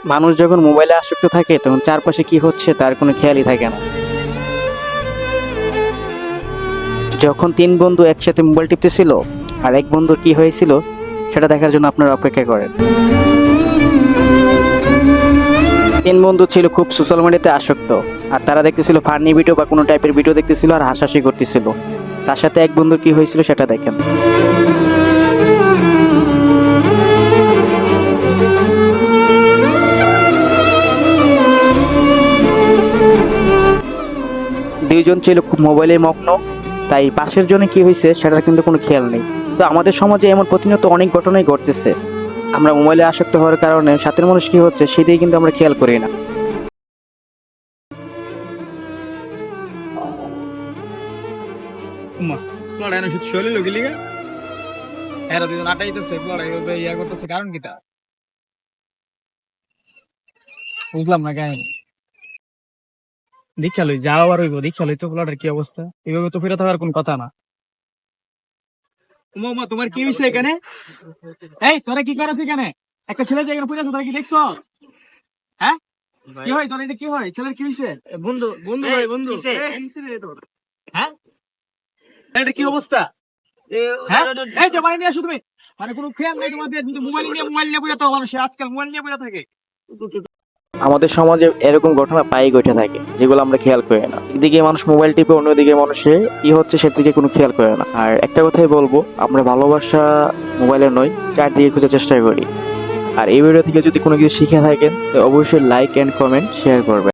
মানুষ যখন মোবাইলে আসক্ত থাকে তখন চারপাশে কি হচ্ছে তার কোনো খেয়ালই থাকে না। যখন তিন বন্ধু একসাথে মোবাইল টিপতেছিল আর এক বন্ধুর কি হয়েছিল সেটা দেখার জন্য আপনারা অপেক্ষা করেন। তিন বন্ধু ছিল খুব সোশ্যাল মিডিয়াতে আসক্ত, আর তারা দেখতেছিল ফানি ভিডিও বা কোনো টাইপের ভিডিও দেখতেছিল আর হাসাহাসি করতেছিল। তার সাথে এক বন্ধুর কি হয়েছিল সেটা দেখেন। দুইজন ছিল খুব মোবাইলে মগ্ন, তাই পাশের জনে কি হয়েছে সেটার কিন্তু কোনো খেয়াল নেই। তো আমাদের সমাজে এমন প্রতিনিয়ত অনেক ঘটনাই ঘটতেছে। আমরা মোবাইলে আসক্ত হওয়ার কারণে সাথের মানুষ কি হচ্ছে সেদিকে কিন্তু আমরা খেয়াল করি না। উমা পড়ায় না শুধু শৈলী লোক লিগা এরা দুজন আটাইতেছে পড়াই ইয়া করতেছে কারণ কিটা বুঝলাম না কাহিনী। দীক্ষা লই যাও আর হইব দীক্ষা লই তো পোলাটার কি অবস্থা, এইভাবে তো ফিরে থাকার কোন কথা না। উমা উমা তোমার কি হয়েছে এখানে? এই তোরা কি করেছিস এখানে? একটা ছেলে যে এখানে পড়ে আছে তোরা কি দেখছো? হ্যাঁ কি হয় তোর এটা কি হয় ছেলের কি হয়েছে? বন্ধু বন্ধু ভাই বন্ধু হ্যাঁ এটা কি অবস্থা? হ্যাঁ? এই যে বাড়ি নিয়ে আসো তুমি, মানে কোনো খেয়াল নেই তোমাদের, মোবাইল নিয়ে পড়ে তো মানুষ আজকাল মোবাইল নিয়ে পড়ে থাকে। আমাদের সমাজে এরকম ঘটনা প্রায়ই ঘটে থাকে যেগুলো আমরা খেয়াল করি না। একদিকে মানুষ মোবাইল টিপে অন্যদিকে মানুষের কি হচ্ছে সেদিকে কোনো খেয়াল করে না। আর একটা কথাই বলবো, আমরা ভালোবাসা মোবাইলে নয় চারদিকে খোঁজার চেষ্টা করি। আর এই ভিডিও থেকে যদি কোনো কিছু শিখে থাকেন তো অবশ্যই লাইক এন্ড কমেন্ট শেয়ার করবেন।